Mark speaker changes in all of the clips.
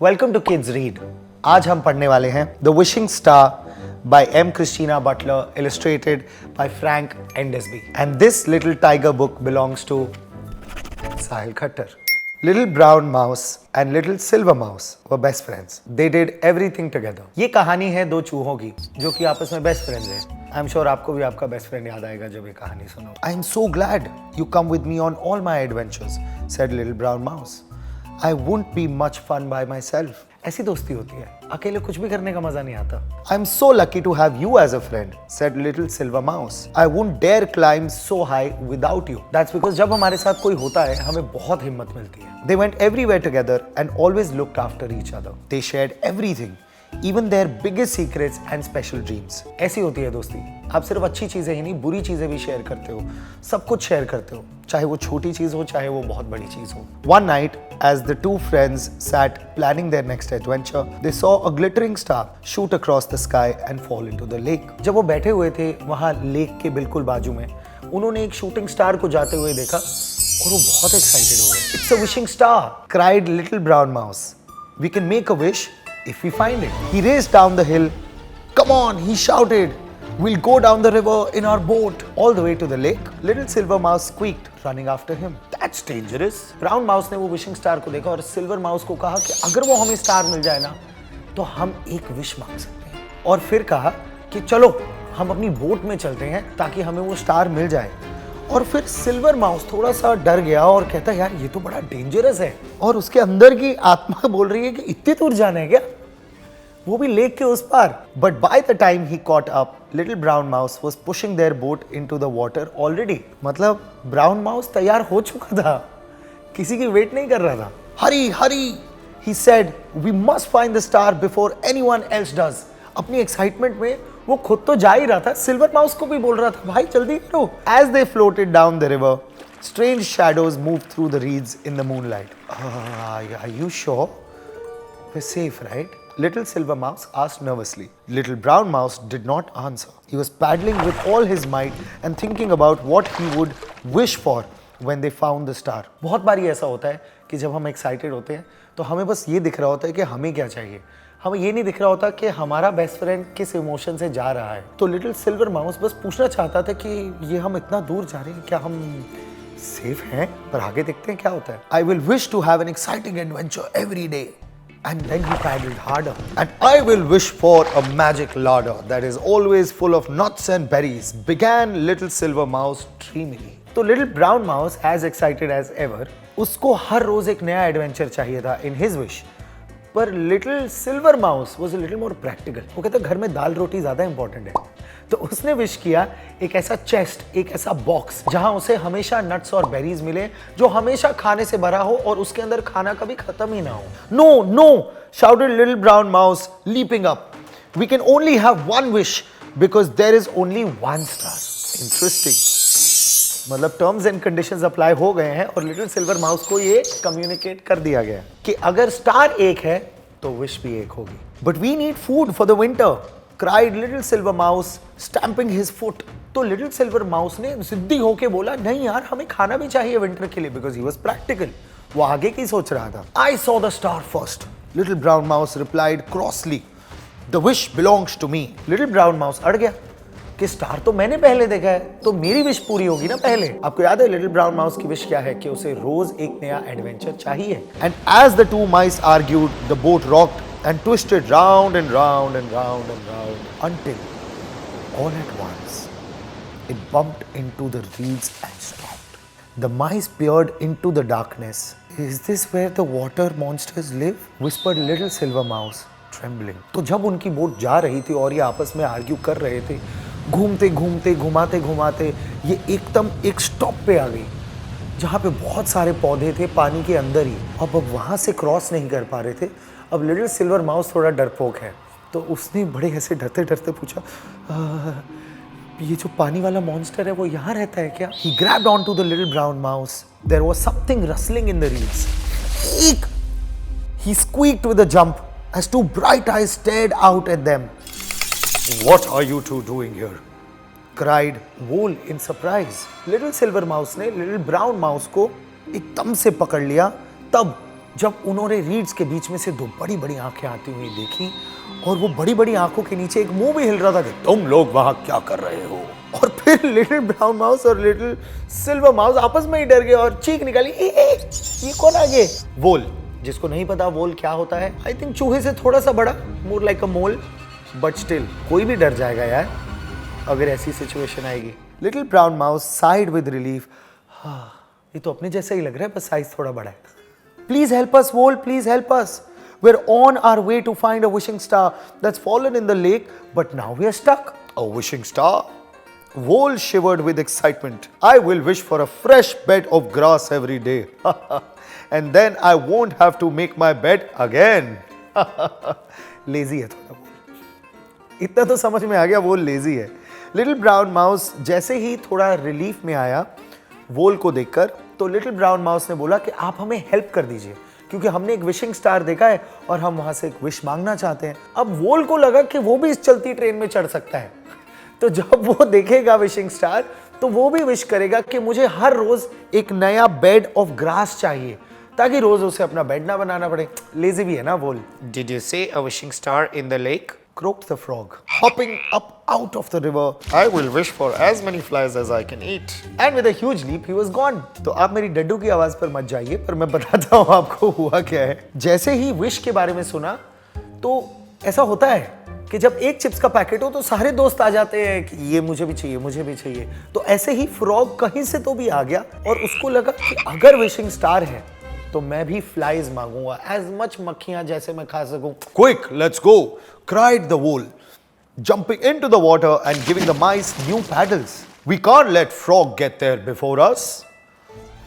Speaker 1: Welcome to kids read. आज हम पढ़ने वाले हैं the wishing star by M. Christina Butler, illustrated by Frank Endesby. And this little tiger book belongs to Sahil Khattar. Little brown mouse and little silver mouse were best friends. They did everything together. ये कहानी है दो चूहों की जो कि आपस में बेस्ट फ्रेंड्स हैं। आई एम श्योर आपको भी आपका बेस्ट फ्रेंड याद आएगा जब ये कहानी सुनो। I am so glad you come with me on all my adventures, said little brown mouse. I won't be much fun by myself. ऐसी दोस्ती होती है, अकेले कुछ भी करने का मजा नहीं आता। I'm so lucky to have you as a friend, said little silver mouse. I won't dare climb so high without you. That's because जब हमारे साथ कोई होता है, हमें बहुत हिम्मत मिलती है। They went everywhere together and always looked after each other. They shared everything, even their biggest secrets and special dreams. ऐसी होती है दोस्ती। आप सिर्फ अच्छी चीजें ही नहीं, बुरी चीजें भी शेयर करते हो, सब कुछ शेयर करते हो, चाहे वो छोटी चीज हो, चाहे वो बहुत बड़ी चीज हो। One night, as the two friends sat planning their next adventure, they saw a glittering star shoot across the sky and fall into the lake. जब वो बैठे हुए थे वहाँ लेक के बिल्कुल बाजू में, उन्होंने एक शूटिंग स्टार को जाते हुए देखा और वो बहुत एक्साइटेड हो गए। It's a wishing star, cried little brown mouse. We can make a wish if we find it. He raced down the hill. Come on, he shouted. We'll go down the river in our boat all the way to the lake. Little silver mouse squeaked, running after him. That's dangerous. Brown mouse ने वो wishing star को देखा और silver mouse को कहा कि अगर वो हमें स्टार मिल जाए ना तो हम एक विश मांग सकते हैं। और फिर कहा कि चलो हम अपनी बोट में चलते हैं ताकि हमें वो स्टार मिल जाए। और फिर सिल्वर माउस थोड़ा सा डर गया और कहता यार ये तो बड़ा डेंजरस है, और उसके अंदर की आत्मा बोल रही है कि इतनी दूर जाना है क्या, वो भी लेक के उस पार। But by the time he caught up, little brown mouse was pushing their boat into the water already. मतलब ब्राउन माउस तैयार हो चुका था, किसी की वेट नहीं कर रहा था। Hurry hurry, he said, we must find the star before anyone else does. अपनी एक्साइटमेंट में वो खुद तो जा ही रहा था, सिल्वर माउस को भी बोल रहा था भाई जल्दी करो। As they floated down the river, strange shadows moved through the reeds in the moonlight. Are you sure we're safe, right? Little silver mouse asked nervously. Little brown mouse did not answer. He was paddling with all his might and thinking about what he would wish for when they found the star. बहुत बारी ऐसा होता है कि जब हम excited होते हैं तो हमें बस ये दिख रहा होता है कि हमें क्या चाहिए, हमें ये नहीं दिख रहा होता कि हमारा बेस्ट फ्रेंड किस इमोशन से जा रहा है। तो लिटिल सिल्वर माउस बस पूछना चाहता था कि ये हम इतना दूर जा रहे हैं, क्या हम सेफ हैं? पर आगे देखते हैं क्या होता है। I will wish to have an exciting adventure every day. And then he paddled harder. And I will wish for a magic larder that is always full of nuts and berries, began little silver mouse dreamily. तो little brown mouse, as excited as ever, उसको हर रोज एक नया adventure चाहिए था in his wish. पर little silver mouse was a little more practical. वो कहता घर में दाल रोटी ज्यादा इंपॉर्टेंट है। तो उसने विश किया एक ऐसा चेस्ट, एक ऐसा बॉक्स जहां उसे हमेशा नट्स और बेरीज मिले, जो हमेशा खाने से भरा हो और उसके अंदर खाना कभी खत्म ही ना हो। No no, shouted little brown mouse leaping up, we can only have one wish because there is only one star. Interesting, मतलब टर्म्स एंड कंडीशंस अप्लाई हो गए हैं और लिटिल सिल्वर माउस को ये कम्युनिकेट कर दिया गया कि अगर स्टार एक है तो विश भी एक होगी। But we need food for the winter, cried little silver mouse stamping his foot. तो लिटिल सिल्वर माउस ने जिद्दी होके बोला नहीं यार हमें खाना भी चाहिए विंटर के लिए, बिकॉज ही वाज प्रैक्टिकल। वो आगे की सोच रहा था। I saw the star first, little brown mouse replied crossly, the wish belongs to me. Little brown mouse अड़ गया कि स्टार तो मैंने पहले देखा है, तो मेरी विश पूरी होगी ना पहले। आपको याद है लिटिल ब्राउन माउस की विश क्या है? कि उसे रोज एक नया एडवेंचर चाहिए। And as the two mice argued, the boat rocked and twisted round and round and round and round until all at once it bumped into the reeds and stopped. The mice peered into the darkness. Is this where the water monsters live? Whispered little silver mouse, trembling. तो जब उनकी boat जा रही थी और ये आपस में आर्ग्यू कर रहे थे, घूमते घूमते घुमाते घुमाते ये एकदम एक स्टॉप पे आ गई जहाँ पे बहुत सारे पौधे थे पानी के अंदर ही। अब वहाँ से क्रॉस नहीं कर पा रहे थे। अब लिटिल सिल्वर माउस थोड़ा डरपोक है, तो उसने बड़े ऐसे डरते डरते पूछा ये जो पानी वाला मॉन्स्टर है वो यहाँ रहता है क्या? He grabbed onto the little brown mouse. There was something rustling in the reeds. Eek! He squeaked with a jump as two bright eyes stared out at them. What are you two doing here? Cried Vole in surprise. Little silver mouse ने little brown mouse को एकदम से पकड़ लिया। तब जब उन्होंने reads के बीच में से दो बड़ी बड़ी आंखें आती हुई देखी और वो बड़ी बड़ी आंखों के नीचे एक मुंह भी हिल रहा था कि तुम लोग वहां क्या कर रहे हो। और फिर लिटिल ब्राउन माउस और लिटिल सिल्वर माउस आपस में ही डर गए और चीख निकाली, ये कौन आ गए? वोल। जिसको नहीं पता वोल क्या होता है, आई थिंक चूहे से थोड़ा सा बड़ा, more like a mole, but still कोई भी डर जाएगा यार अगर ऐसी सिचुएशन आएगी। Little brown mouse side with relief, ये तो अपने जैसा ही लग रहा है, बस साइज थोड़ा बड़ा है। Please help us, Wol, please help us. We're on our way to find a wishing star that's fallen in the lake, but now we are stuck. A wishing star? Wol shivered with excitement. I will wish for a fresh bed of grass every day. And then I won't have to make my bed again. Lazy है थोड़ा वो। इतना तो समझ में आ गया, वो lazy है। Little brown mouse जैसे ही थोड़ा रिलीफ में आया वोल को देखकर, तो लिटिल ब्राउन माउस ने बोला कि आप हमें हेल्प कर दीजिए, क्योंकि हमने एक विशिंग स्टार देखा है और हम वहां से एक विश मांगना चाहते हैं। अब वोल को लगा कि वो भी इस चलती ट्रेन में चढ़ सकता है, तो जब वो देखेगा विशिंग स्टार तो वो भी विश करेगा कि मुझे हर रोज एक नया बेड ऑफ ग्रास चाहिए, ताकि रोज उसे अपना बेड ना बनाना पड़े। लेजी भी है ना वोल। Did you say a wishing star in the lake? Croaked the frog, hopping up out of the river. I will wish for as many flies as I can eat. And with a huge leap, he was gone. तो आप मेरी डड्डू की आवाज पर मत जाइए, पर मैं बताता हूँ आपको हुआ क्या है। जैसे ही विश के बारे में सुना, तो ऐसा होता है कि जब एक चिप्स का पैकेट हो तो सारे दोस्त आ जाते हैं कि ये मुझे भी चाहिए, मुझे भी चाहिए। तो ऐसे ही फ्रॉग कहीं से तो भी आ गया और उसको लगा कि अगर विशिंग स्टार है तो मैं भी फ्लाइज मांगूंगा, एज मच मक्खियां जैसे मैं खा सकूं। Quick, let's go, cried the whale, jumping into the water and giving the mice new paddles. We can't let frog get there before us.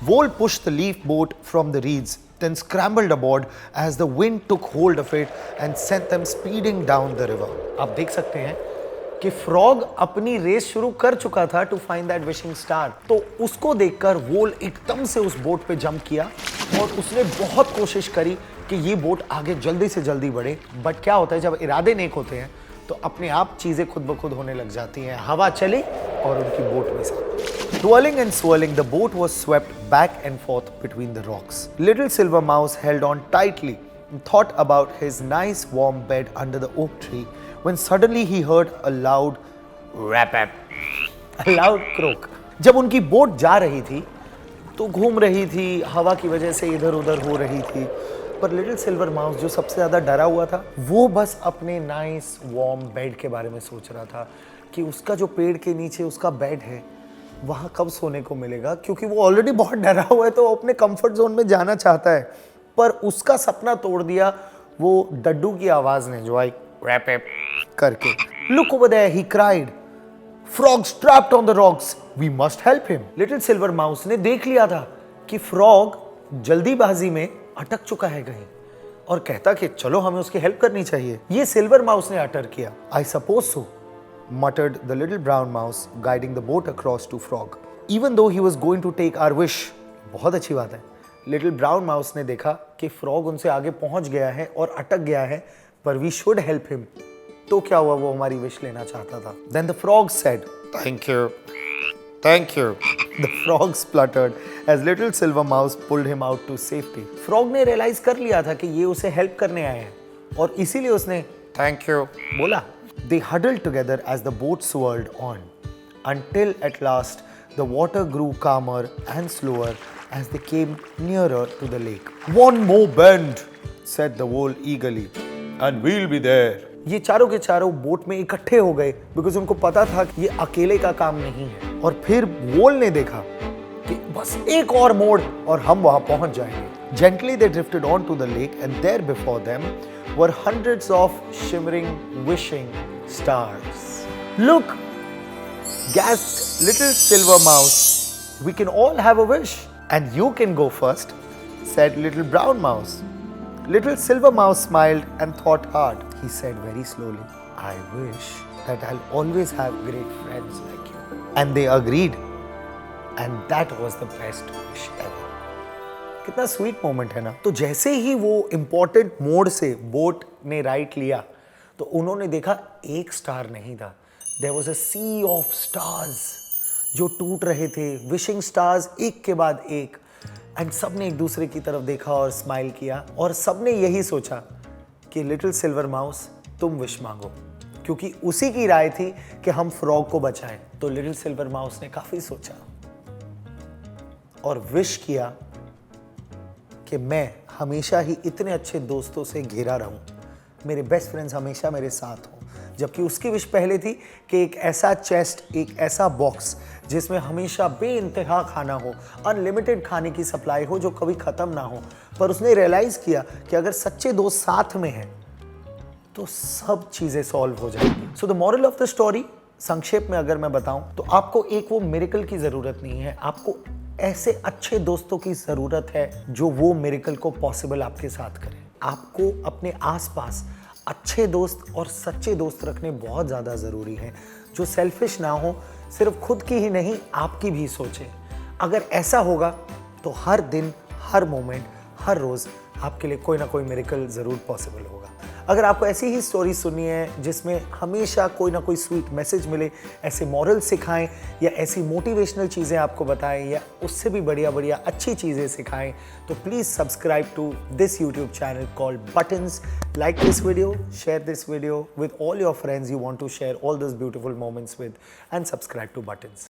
Speaker 1: Whale pushed the leaf boat from the reeds, then scrambled aboard as the wind took hold of it and sent them speeding down the river. आप देख सकते हैं कि frog अपनी race शुरू कर चुका था to find that wishing star. तो उसको देखकर वोल एकदम से उस बोट पे जंप किया और उसने बहुत कोशिश करी कि ये बोट आगे जल्दी से जल्दी बढ़े। बट क्या होता है, जब इरादे नेक होते हैं तो अपने आप चीजें खुद ब खुद होने लग जाती हैं। हवा चली और उनकी बोट में से Twirling and swirling, the boat was swept back and forth between the rocks. Little Silver Mouse held on tightly and thought about his nice warm bed under the oak tree when suddenly he heard a loud rap-rap, a loud croak. जब उनकी boat जा रही थी तो घूम रही थी, हवा की वजह से इधर उधर हो रही थी, पर लिटिल सिल्वर माउस जो सबसे ज़्यादा डरा हुआ था वो बस अपने नाइस वार्म बेड के बारे में सोच रहा था कि उसका जो पेड़ के नीचे उसका बेड है वहाँ कब सोने को मिलेगा, क्योंकि वो ऑलरेडी बहुत डरा हुआ है तो अपने कंफर्ट जोन में जाना चाहता है। पर उसका सपना तोड़ दिया वो डड्डू की आवाज़ ने, जो आई रैप रैप करके। Look over there, he cried. Frog's trapped on the rocks. We must help him. Little Silver Mouse ने देख लिया था कि फ्रॉग जल्दीबाजी में अटक चुका है कहीं और कहता कि चलो हमें उसकी हेल्प करनी चाहिए। ये सिल्वर माउस ने अटर किया। I suppose so, muttered the little brown mouse, guiding the boat across to Frog. Even though he was going to take our wish. बहुत अच्छी बात है। लिटिल ब्राउन माउस ने देखा कि फ्रॉग उनसे आगे पहुंच गया है और अटक गया है, पर वी शुड हेल्प हिम। तो क्या हुआ, वो हमारी विश लेना चाहता था। Then the frog said, "Thank you, thank you." The frog spluttered as little silver mouse pulled him out to safety. Frog ने रियलाइज कर लिया था कि ये उसे हेल्प करने आए हैं और इसीलिए उसने थैंक यू बोला। They huddled together as the boat swirled on, until at last the water grew calmer and slower as they came nearer to the lake. "One more bend," said the whale eagerly, "and we'll be there." ये चारों के चारों boat में इकट्ठे हो गए because उनको पता था कि ये अकेले का काम नहीं है। और फिर वोल ने देखा कि बस एक और मोड़ और हम वहां पहुंच जाएंगे। Gently they drifted on to the lake and there before them were hundreds of shimmering, wishing stars. "Look," gasped little Silver Mouse, "we can all have a wish." "And you can go first," said little Brown Mouse. Little Silver Mouse smiled and thought hard. He said very slowly, "I wish that I'll always have great friends like you." And they agreed. And that was the best wish ever. कितना sweet moment है ना। तो जैसे ही वो important मोड से boat ने राइट लिया तो उन्होंने देखा एक स्टार नहीं था, there was a sea of stars जो टूट रहे थे, विशिंग स्टार्स एक के बाद एक। एंड सब ने एक दूसरे की तरफ देखा और स्माइल किया और सब ने यही सोचा कि लिटिल सिल्वर माउस तुम विश मांगो, क्योंकि उसी की राय थी कि हम फ्रॉग को बचाएं। तो लिटिल सिल्वर माउस ने काफी सोचा और विश किया कि मैं हमेशा ही इतने अच्छे दोस्तों से घिरा रहूं, मेरे बेस्ट फ्रेंड्स हमेशा मेरे साथ हों। जबकि उसकी विश पहले थी कि एक ऐसा चेस्ट, एक ऐसा बॉक्स जिसमें हमेशा बेइंतहा खाना हो, अनलिमिटेड खाने की सप्लाई हो जो कभी खत्म ना हो। पर उसने रियलाइज किया कि अगर सच्चे दोस्त साथ में हैं तो सब चीजें सॉल्व हो जाएंगी। So the moral of the story, संक्षेप में अगर मैं बताऊं तो आपको एक वो मिरेकल की जरूरत नहीं है, आपको ऐसे अच्छे दोस्तों की जरूरत है जो वो मिरेकल को पॉसिबल आपके साथ करें। आपको अपने आसपास अच्छे दोस्त और सच्चे दोस्त रखने बहुत ज़्यादा ज़रूरी हैं, जो सेल्फिश ना हो, सिर्फ खुद की ही नहीं आपकी भी सोचे। अगर ऐसा होगा तो हर दिन, हर मोमेंट, हर रोज़ आपके लिए कोई ना कोई मिरेकल ज़रूर पॉसिबल होगा। अगर आपको ऐसी ही स्टोरी सुननी है जिसमें हमेशा कोई ना कोई स्वीट मैसेज मिले, ऐसे मॉरल सिखाएं या ऐसी मोटिवेशनल चीज़ें आपको बताएं या उससे भी बढ़िया बढ़िया अच्छी चीज़ें सिखाएं, तो please subscribe to this YouTube channel called Buttons. Like this video, share this video with all your friends you want to share all those beautiful moments with, and subscribe to Buttons.